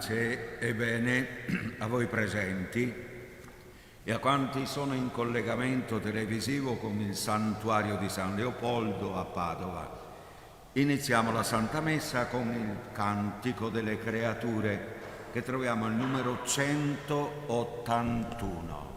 Pace e bene a voi presenti e a quanti sono in collegamento televisivo con il santuario di San Leopoldo a Padova. Iniziamo la Santa Messa con il Cantico delle Creature che troviamo al numero 181.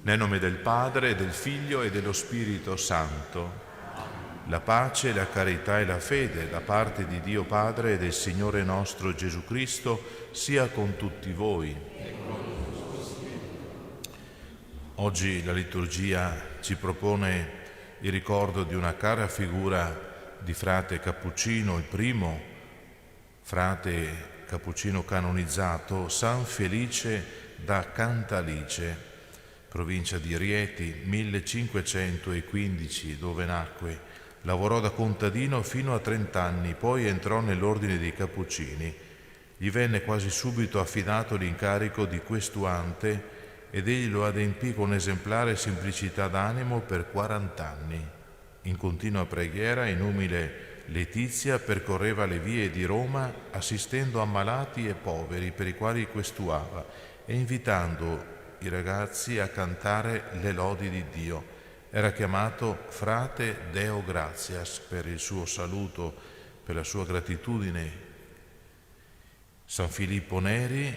Nel nome del Padre, del Figlio e dello Spirito Santo, la pace, la carità e la fede da parte di Dio Padre e del Signore nostro Gesù Cristo sia con tutti voi. Oggi la liturgia ci propone il ricordo di una cara figura di frate Cappuccino, il primo frate Cappuccino canonizzato, San Felice da Cantalice, provincia di Rieti, 1515, dove nacque. Lavorò da contadino fino a 30 anni, poi entrò nell'ordine dei Cappuccini. Gli venne quasi subito affidato l'incarico di questuante ed egli lo adempì con esemplare semplicità d'animo per 40 anni. In continua preghiera, in umile letizia, percorreva le vie di Roma assistendo ammalati e poveri per i quali questuava e invitando i ragazzi a cantare le lodi di Dio. Era chiamato frate Deo Gratias per il suo saluto, per la sua gratitudine. San Filippo Neri,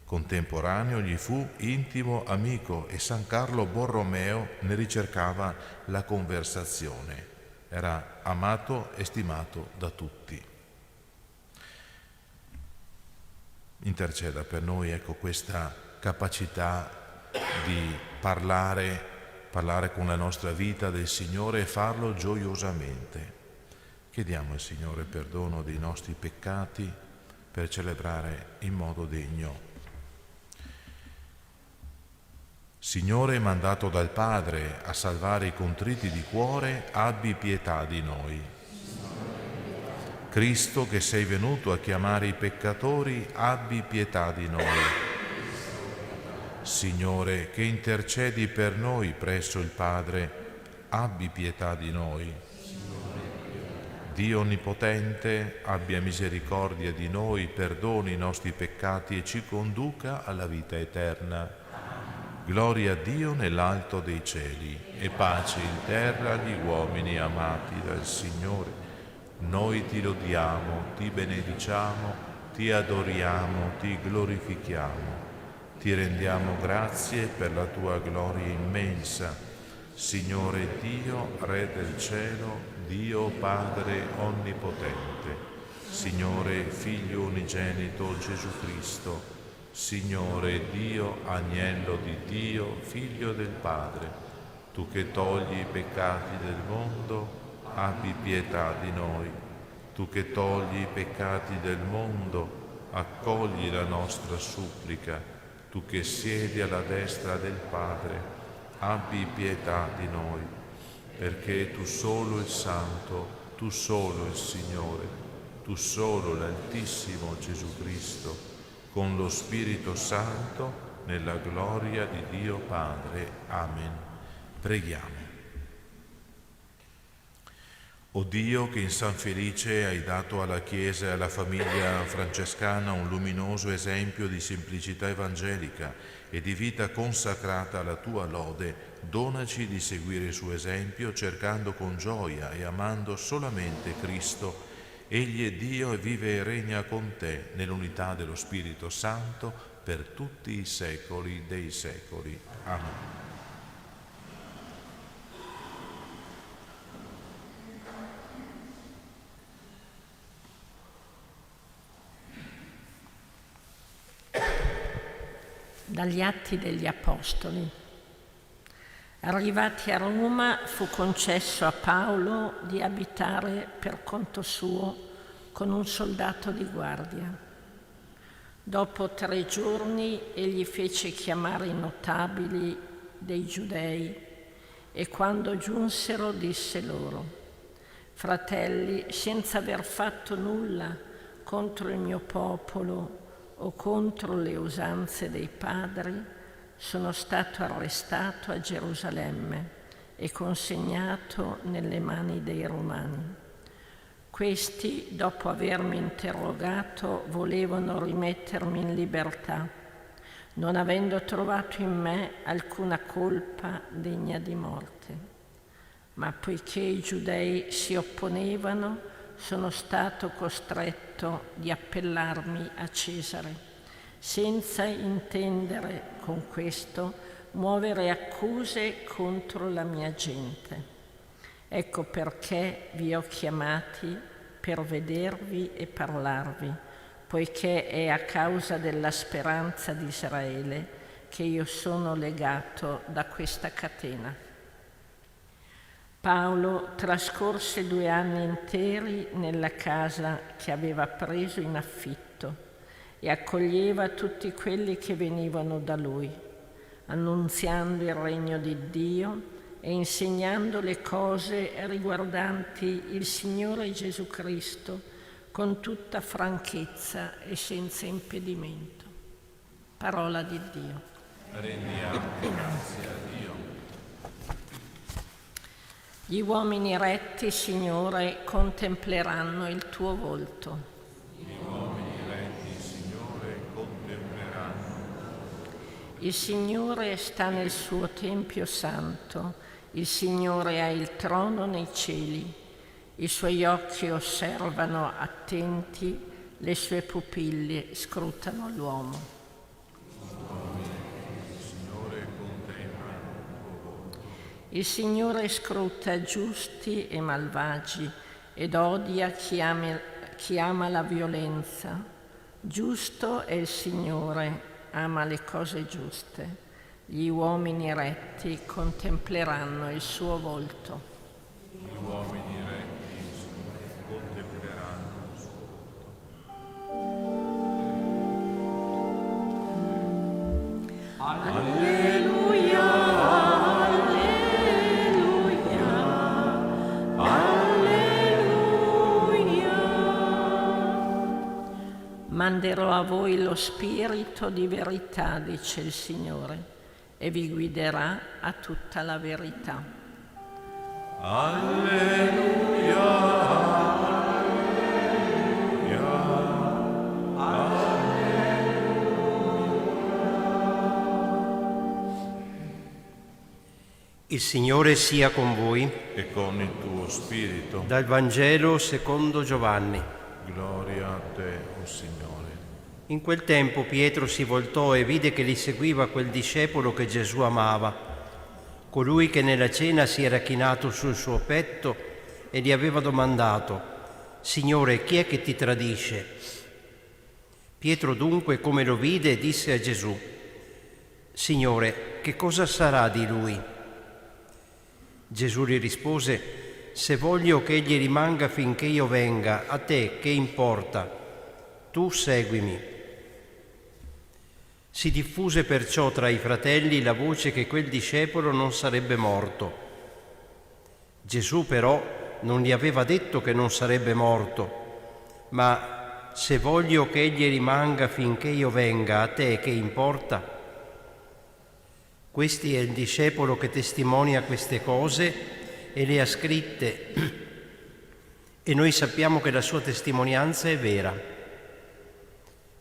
contemporaneo, gli fu intimo amico e San Carlo Borromeo ne ricercava la conversazione. Era amato e stimato da tutti. Interceda per noi, ecco, questa capacità di parlare con la nostra vita del Signore e farlo gioiosamente. Chiediamo al Signore perdono dei nostri peccati per celebrare in modo degno. Signore, mandato dal Padre a salvare i contriti di cuore, abbi pietà di noi. Cristo, che sei venuto a chiamare i peccatori, abbi pietà di noi. Signore, che intercedi per noi presso il Padre, abbi pietà di noi. Dio Onnipotente, abbia misericordia di noi, perdoni i nostri peccati e ci conduca alla vita eterna. Gloria a Dio nell'alto dei cieli e pace in terra agli uomini amati dal Signore. Noi ti lodiamo, ti benediciamo, ti adoriamo, ti glorifichiamo. Ti rendiamo grazie per la tua gloria immensa. Signore Dio, Re del cielo, Dio Padre onnipotente, Signore Figlio unigenito Gesù Cristo, Signore Dio, Agnello di Dio, Figlio del Padre, tu che togli i peccati del mondo, abbi pietà di noi. Tu che togli i peccati del mondo, accogli la nostra supplica. Tu che siedi alla destra del Padre, abbi pietà di noi, perché tu solo il Santo, tu solo il Signore, tu solo l'Altissimo Gesù Cristo, con lo Spirito Santo, nella gloria di Dio Padre. Amen. Preghiamo. O Dio, che in San Felice hai dato alla Chiesa e alla famiglia francescana un luminoso esempio di semplicità evangelica e di vita consacrata alla tua lode, donaci di seguire il suo esempio, cercando con gioia e amando solamente Cristo. Egli è Dio e vive e regna con te nell'unità dello Spirito Santo per tutti i secoli dei secoli. Amen. Dagli Atti degli Apostoli. Arrivati a Roma, fu concesso a Paolo di abitare per conto suo con un soldato di guardia. Dopo 3 giorni egli fece chiamare i notabili dei Giudei e quando giunsero disse loro: «Fratelli, senza aver fatto nulla contro il mio popolo o contro le usanze dei padri, sono stato arrestato a Gerusalemme e consegnato nelle mani dei Romani. Questi, dopo avermi interrogato, volevano rimettermi in libertà, non avendo trovato in me alcuna colpa degna di morte. Ma poiché i giudei si opponevano, sono stato costretto di appellarmi a Cesare, senza intendere con questo muovere accuse contro la mia gente. Ecco perché vi ho chiamati per vedervi e parlarvi, poiché è a causa della speranza di Israele che io sono legato da questa catena». Paolo trascorse 2 anni interi nella casa che aveva preso in affitto e accoglieva tutti quelli che venivano da lui, annunziando il regno di Dio e insegnando le cose riguardanti il Signore Gesù Cristo con tutta franchezza e senza impedimento. Parola di Dio. Rendiamo grazie a Dio. Gli uomini retti, Signore, contempleranno il tuo volto. Gli uomini retti, Signore, contempleranno. Il Signore sta nel suo Tempio santo, il Signore ha il trono nei cieli, i suoi occhi osservano attenti, le sue pupille scrutano l'uomo. Il Signore scruta giusti e malvagi ed odia chi ama la violenza. Giusto è il Signore, ama le cose giuste. Gli uomini retti contempleranno il suo volto. Gli uomini retti, Signore, contempleranno il suo volto. Alleluia! Manderò a voi lo Spirito di verità, dice il Signore, e vi guiderà a tutta la verità. Alleluia, alleluia, alleluia. Il Signore sia con voi. E con il tuo spirito. Dal Vangelo secondo Giovanni. Gloria a te, o Signore. In quel tempo Pietro si voltò e vide che gli seguiva quel discepolo che Gesù amava, colui che nella cena si era chinato sul suo petto e gli aveva domandato: «Signore, chi è che ti tradisce?» Pietro dunque, come lo vide, disse a Gesù: «Signore, che cosa sarà di lui?» Gesù gli rispose: «Se voglio che egli rimanga finché io venga, a te che importa? tu seguimi. Si diffuse perciò tra i fratelli la voce che quel discepolo non sarebbe morto. Gesù però non gli aveva detto che non sarebbe morto, ma se voglio che egli rimanga finché io venga, a te che importa? Questi è il discepolo che testimonia queste cose e le ha scritte, e noi sappiamo che la sua testimonianza è vera.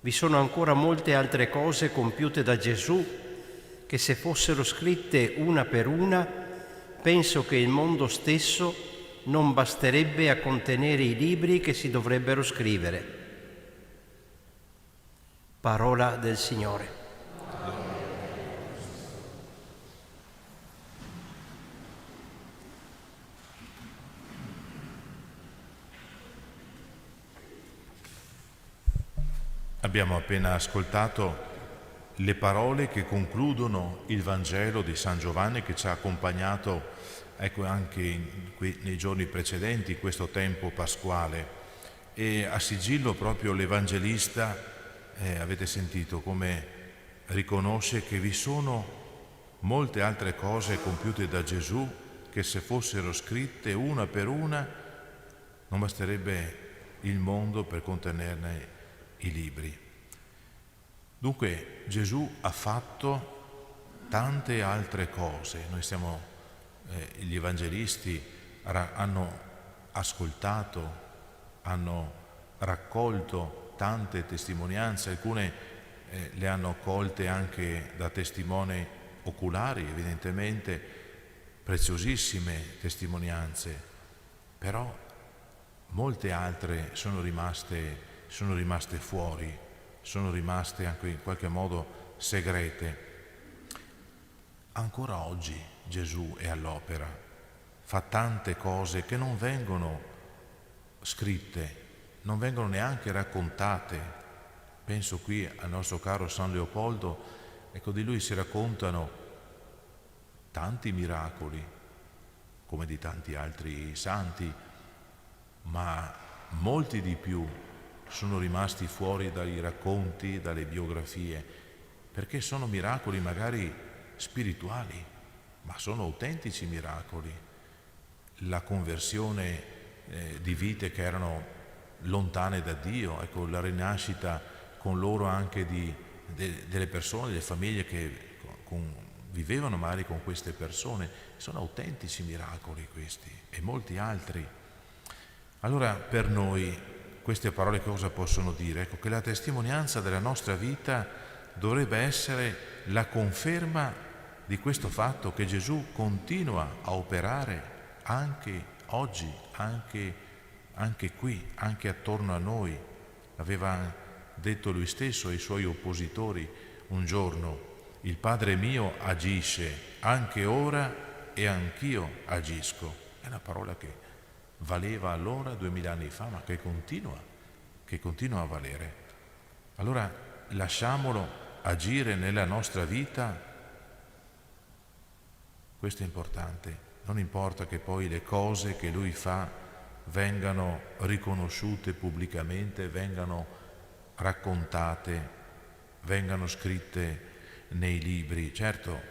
Vi sono ancora molte altre cose compiute da Gesù che, se fossero scritte una per una, penso che il mondo stesso non basterebbe a contenere i libri che si dovrebbero scrivere. Parola del Signore. Abbiamo appena ascoltato le parole che concludono il Vangelo di San Giovanni, che ci ha accompagnato anche nei giorni precedenti, questo tempo pasquale. E a sigillo proprio l'Evangelista, avete sentito come riconosce che vi sono molte altre cose compiute da Gesù che, se fossero scritte una per una, non basterebbe il mondo per contenerne i libri. Dunque Gesù ha fatto tante altre cose. Gli evangelisti hanno ascoltato, hanno raccolto tante testimonianze, alcune le hanno colte anche da testimoni oculari, evidentemente preziosissime testimonianze, però molte altre sono rimaste fuori, sono rimaste anche in qualche modo segrete. Ancora oggi Gesù è all'opera, fa tante cose che non vengono scritte, non vengono neanche raccontate. Penso qui al nostro caro San Leopoldo, ecco, di lui si raccontano tanti miracoli, come di tanti altri santi, ma molti di più sono rimasti fuori dai racconti, dalle biografie, perché sono miracoli magari spirituali, ma sono autentici miracoli. La conversione di vite che erano lontane da Dio, ecco, la rinascita con loro anche delle persone, delle famiglie che vivevano magari con queste persone, sono autentici miracoli questi e molti altri. Allora, per noi queste parole cosa possono dire? Ecco, che la testimonianza della nostra vita dovrebbe essere la conferma di questo fatto che Gesù continua a operare anche oggi, anche qui, anche attorno a noi. Aveva detto lui stesso ai suoi oppositori un giorno: il Padre mio agisce anche ora e anch'io agisco. È una parola che valeva allora 2000 anni fa, ma che continua a valere. Allora lasciamolo agire nella nostra vita. Questo è importante. Non importa che poi le cose che lui fa vengano riconosciute pubblicamente, vengano raccontate, vengano scritte nei libri. Certo,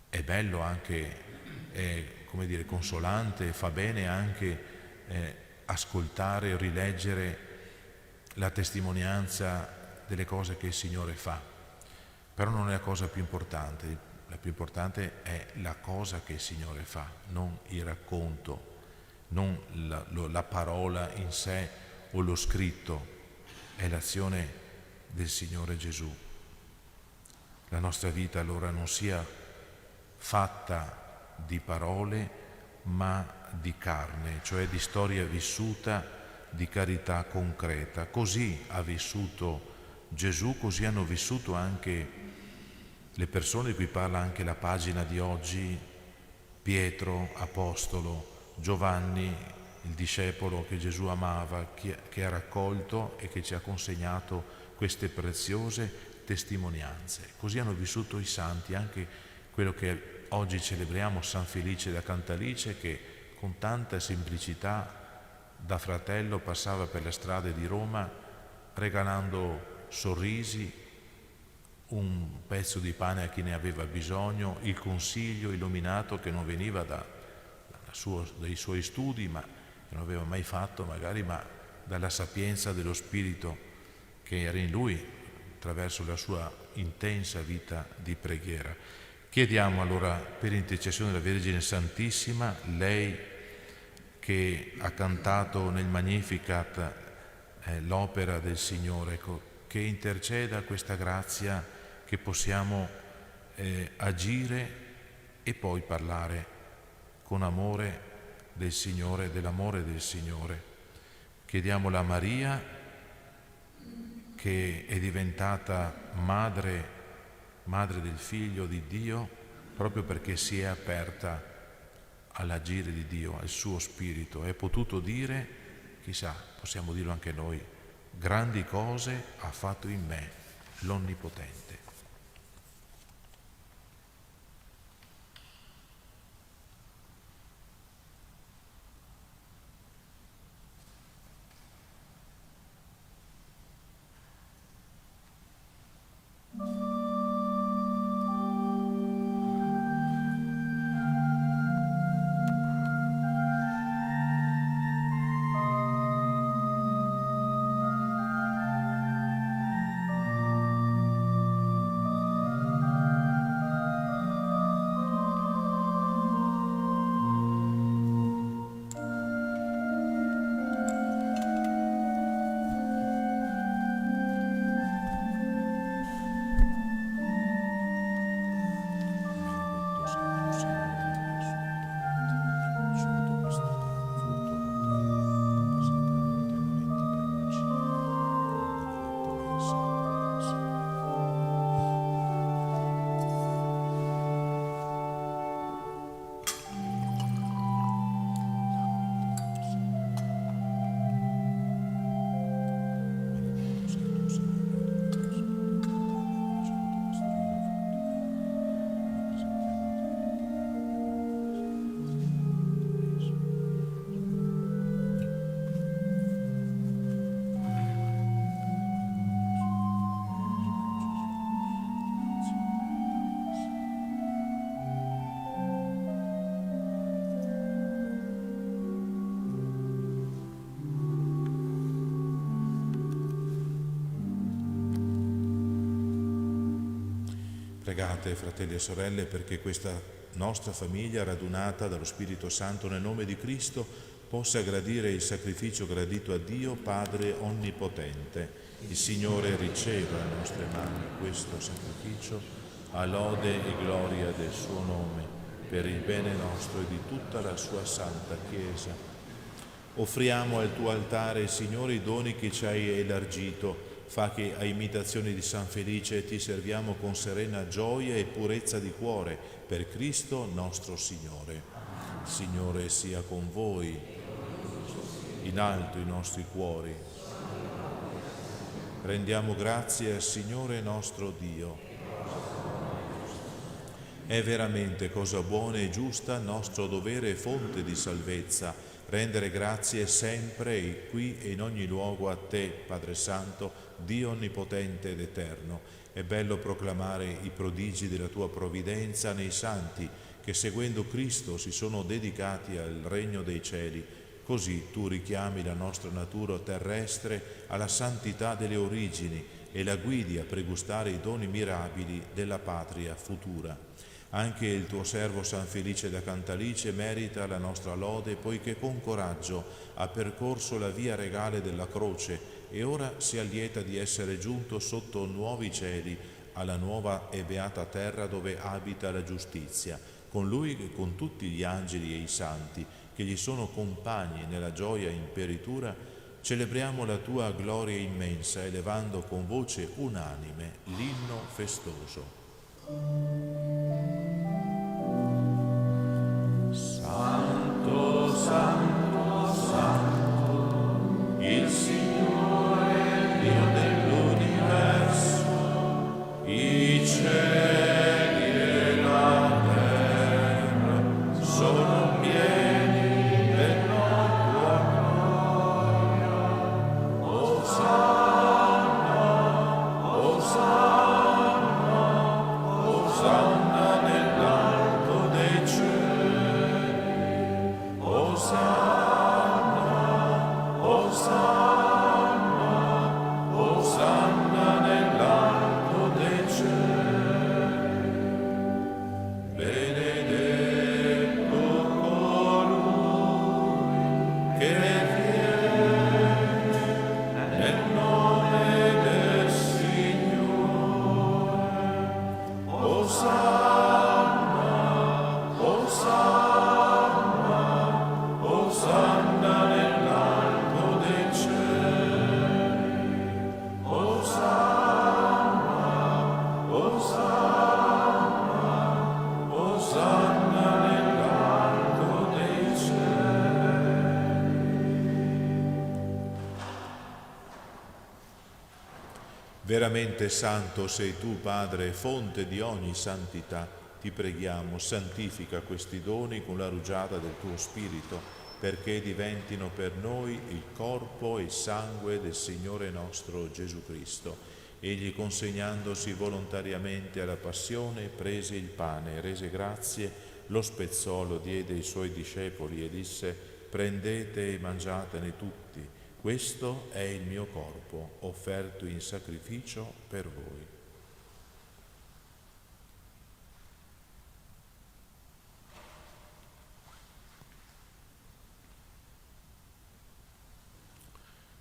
è bello anche, consolante, fa bene anche ascoltare, rileggere la testimonianza delle cose che il Signore fa, però non è la cosa più importante. La più importante è la cosa che il Signore fa, non il racconto, non la parola in sé o lo scritto, è l'azione del Signore Gesù. La nostra vita allora non sia fatta di parole, ma di carne, cioè di storia vissuta, di carità concreta. Così ha vissuto Gesù, così hanno vissuto anche le persone di cui parla anche la pagina di oggi: Pietro, apostolo, Giovanni, il discepolo che Gesù amava, che ha raccolto e che ci ha consegnato queste preziose testimonianze. Così hanno vissuto i santi, anche quello che oggi celebriamo, San Felice da Cantalice, che con tanta semplicità da fratello passava per le strade di Roma regalando sorrisi, un pezzo di pane a chi ne aveva bisogno, il consiglio illuminato che non veniva dai suoi studi, ma che non aveva mai fatto magari, ma dalla sapienza dello Spirito che era in lui attraverso la sua intensa vita di preghiera. Chiediamo allora per intercessione della Vergine Santissima, lei che ha cantato nel Magnificat l'opera del Signore, che interceda questa grazia che possiamo agire e poi parlare con amore del Signore, dell'amore del Signore. Chiediamola a Maria, che è diventata madre del Figlio di Dio, proprio perché si è aperta all'agire di Dio, al suo Spirito. È potuto dire, chissà, possiamo dirlo anche noi, grandi cose ha fatto in me l'Onnipotente. Pregate, fratelli e sorelle, perché questa nostra famiglia, radunata dallo Spirito Santo nel nome di Cristo, possa gradire il sacrificio gradito a Dio Padre Onnipotente. Il Signore riceva dalle nostre mani questo sacrificio a lode e gloria del suo nome, per il bene nostro e di tutta la sua Santa Chiesa. Offriamo al tuo altare, Signore, i doni che ci hai elargito. Fa che a imitazione di San Felice ti serviamo con serena gioia e purezza di cuore, per Cristo nostro Signore. Signore sia con voi, in alto i nostri cuori. Rendiamo grazie al Signore nostro Dio. È veramente cosa buona e giusta, nostro dovere e fonte di salvezza, rendere grazie sempre qui e in ogni luogo a te, Padre Santo, Dio onnipotente ed eterno. È bello proclamare i prodigi della tua provvidenza nei santi che seguendo Cristo si sono dedicati al regno dei cieli. Così tu richiami la nostra natura terrestre alla santità delle origini e la guidi a pregustare i doni mirabili della patria futura. Anche il tuo servo San Felice da Cantalice merita la nostra lode, poiché con coraggio ha percorso la via regale della croce e ora si allieta di essere giunto sotto nuovi cieli alla nuova e beata terra dove abita la giustizia, con lui e con tutti gli angeli e i santi che gli sono compagni nella gioia imperitura. Celebriamo la tua gloria immensa, elevando con voce unanime l'inno festoso. Santo, santo, santo, il Signore Dio dell'universo, i cieli e la terra sono pieni della tua gloria. Osanna. Veramente santo sei tu, Padre, fonte di ogni santità. Ti preghiamo, santifica questi doni con la rugiada del tuo Spirito, perché diventino per noi il corpo e il sangue del Signore nostro Gesù Cristo. Egli, consegnandosi volontariamente alla passione, prese il pane, rese grazie, lo spezzò, lo diede ai suoi discepoli e disse: prendete e mangiatene tutti. Questo è il mio corpo, offerto in sacrificio per voi.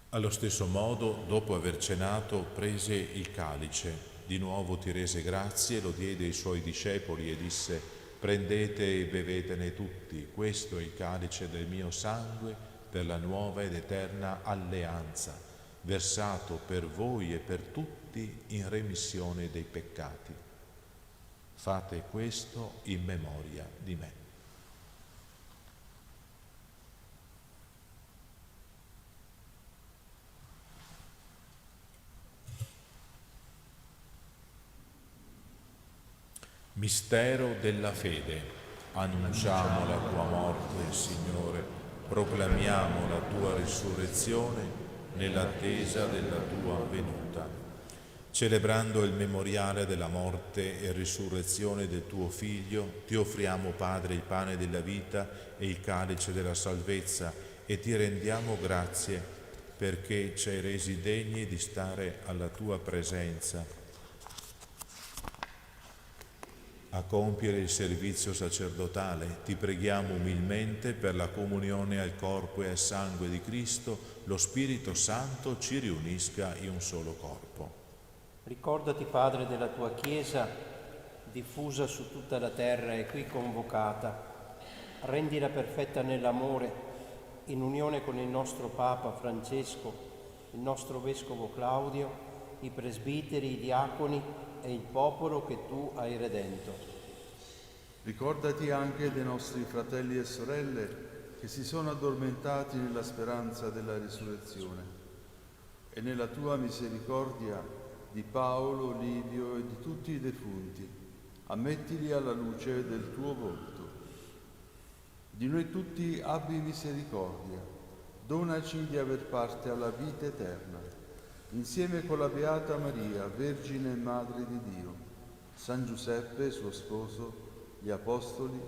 Allo stesso modo, dopo aver cenato, prese il calice, di nuovo ti rese grazie, lo diede ai suoi discepoli e disse: prendete e bevetene tutti, questo è il calice del mio sangue, per la nuova ed eterna alleanza, versato per voi e per tutti in remissione dei peccati. Fate questo in memoria di me. Mistero della fede. Annunciamo la tua morte, Signore. Proclamiamo la tua risurrezione nell'attesa della tua venuta. Celebrando il memoriale della morte e risurrezione del tuo Figlio, ti offriamo, Padre, il pane della vita e il calice della salvezza e ti rendiamo grazie perché ci hai resi degni di stare alla tua presenza a compiere il servizio sacerdotale. Ti preghiamo umilmente per la comunione al corpo e al sangue di Cristo, lo Spirito Santo ci riunisca in un solo corpo. Ricordati, Padre, della tua Chiesa diffusa su tutta la terra e qui convocata. Rendila perfetta nell'amore, in unione con il nostro Papa Francesco, il nostro Vescovo Claudio, i presbiteri, i diaconi e il popolo che tu hai redento. Ricordati anche dei nostri fratelli e sorelle che si sono addormentati nella speranza della risurrezione e nella tua misericordia di Paolo, Livio e di tutti i defunti. Ammettili alla luce del tuo volto. Di noi tutti abbi misericordia, donaci di aver parte alla vita eterna, insieme con la Beata Maria, Vergine e Madre di Dio, San Giuseppe, suo sposo, gli Apostoli,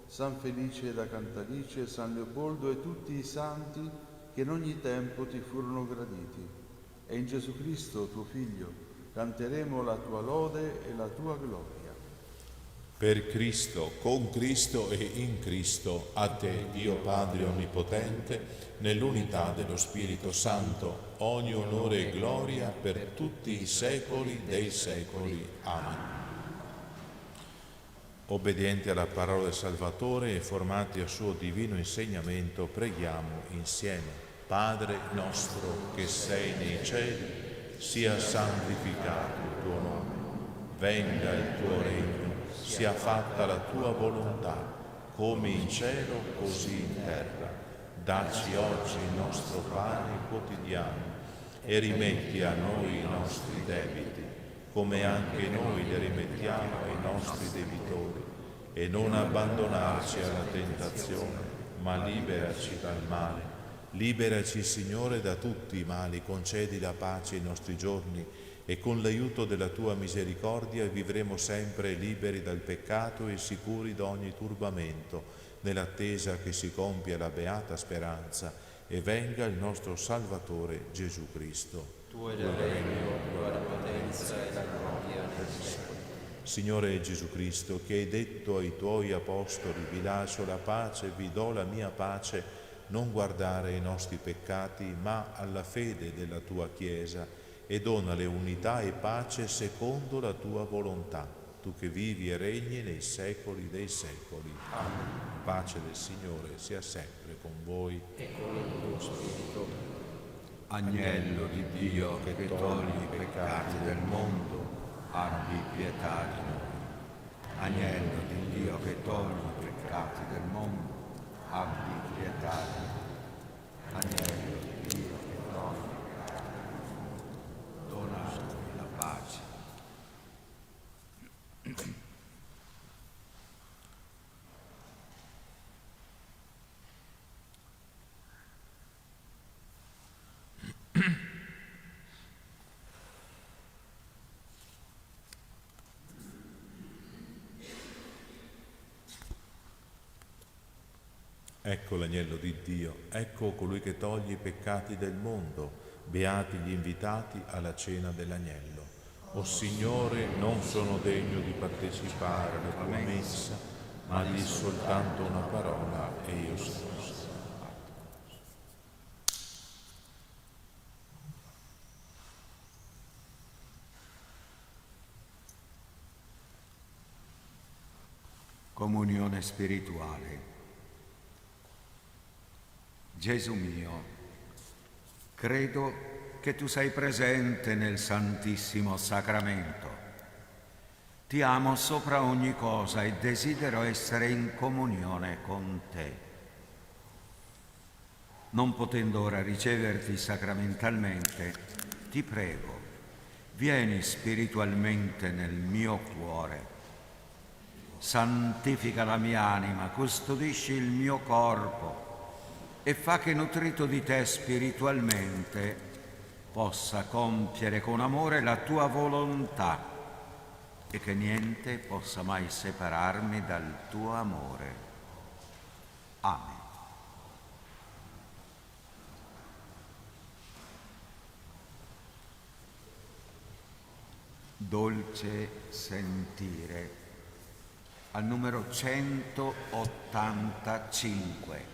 San Felice da Cantalice, San Leopoldo e tutti i santi che in ogni tempo ti furono graditi. E in Gesù Cristo, tuo Figlio, canteremo la tua lode e la tua gloria. Per Cristo, con Cristo e in Cristo, a te, Dio Padre Onnipotente, nell'unità dello Spirito Santo, ogni onore e gloria per tutti i secoli dei secoli. Amen. Obbedienti alla parola del Salvatore e formati al suo divino insegnamento, preghiamo insieme. Padre nostro che sei nei cieli, sia santificato il tuo nome, venga il tuo regno, sia fatta la tua volontà, come in cielo così in terra. Dacci oggi il nostro pane quotidiano e rimetti a noi i nostri debiti, come anche noi li rimettiamo ai nostri debitori, e non abbandonarci alla tentazione, ma liberaci dal male. Liberaci, Signore, da tutti i mali, concedi la pace ai nostri giorni e con l'aiuto della tua misericordia vivremo sempre liberi dal peccato e sicuri da ogni turbamento, nell'attesa che si compia la beata speranza e venga il nostro Salvatore Gesù Cristo. Tuo è il regno, tua la potenza e la gloria nel secolo. Signore Gesù Cristo, che hai detto ai tuoi apostoli: vi lascio la pace, vi do la mia pace, non guardare ai nostri peccati, ma alla fede della tua Chiesa, e donale unità e pace secondo la tua volontà. tu che vivi e regni nei secoli dei secoli. Amen. Pace del Signore sia sempre con voi e con il tuo spirito. Agnello di Dio che togli i peccati del mondo, abbi pietà di noi. Agnello di Dio che togli i peccati del mondo, abbi pietà di noi. Agnello di Dio che togli i peccati del mondo, dona la pace. Ecco l'agnello di Dio, ecco colui che toglie i peccati del mondo, beati gli invitati alla cena dell'agnello. O Signore, non sono degno di partecipare alla tua messa, ma di soltanto una parola e io sarò salvato. Comunione spirituale. Gesù mio, credo che tu sei presente nel Santissimo Sacramento. Ti amo sopra ogni cosa e desidero essere in comunione con te. Non potendo ora riceverti sacramentalmente, ti prego, vieni spiritualmente nel mio cuore. Santifica la mia anima, custodisci il mio corpo e fa che, nutrito di te spiritualmente, possa compiere con amore la tua volontà e che niente possa mai separarmi dal tuo amore. Amen. Dolce sentire. Al numero 185.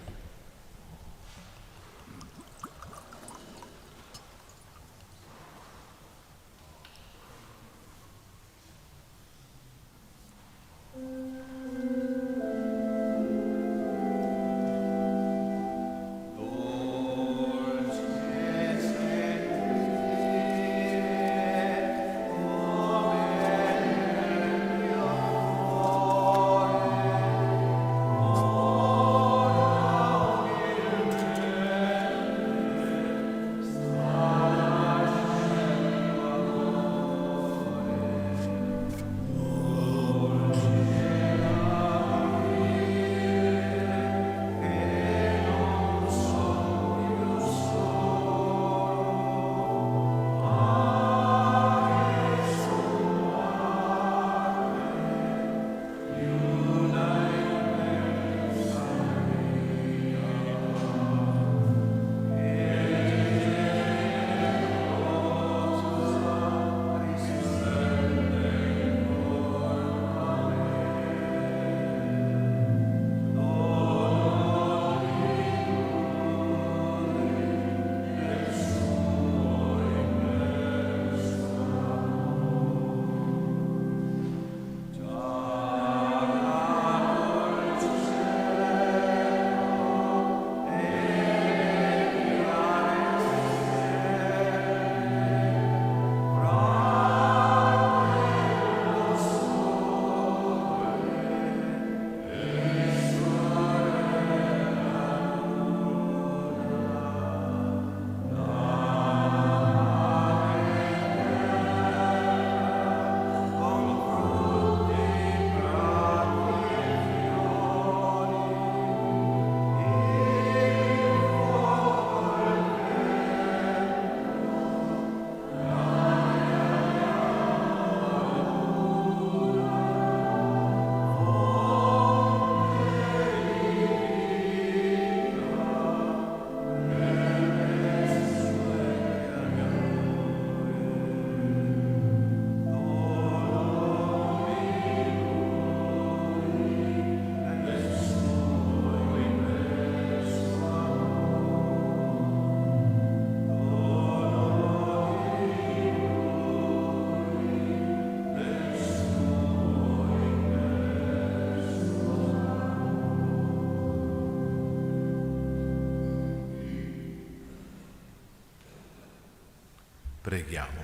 Preghiamo.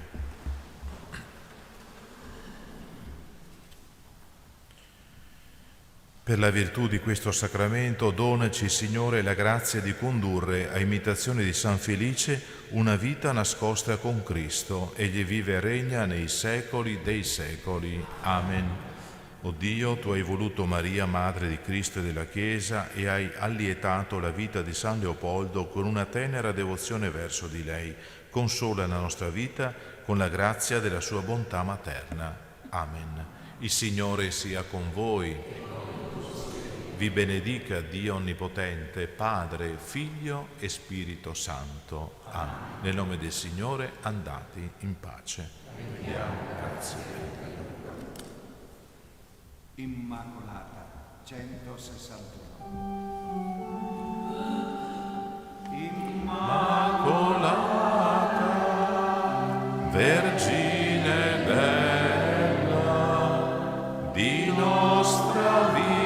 Per la virtù di questo sacramento, donaci, Signore, la grazia di condurre, a imitazione di San Felice, una vita nascosta con Cristo. Egli vive e regna nei secoli dei secoli. Amen. O Dio, Tu hai voluto Maria, Madre di Cristo e della Chiesa, e hai allietato la vita di San Leopoldo con una tenera devozione verso di lei. Consola la nostra vita con la grazia della sua bontà materna. Amen. Il Signore sia con voi. Vi benedica Dio Onnipotente, Padre, Figlio e Spirito Santo. Amen. Nel nome del Signore andate in pace. Grazie. Immacolata 161. Immacolata, Vergine bella, di nostra vita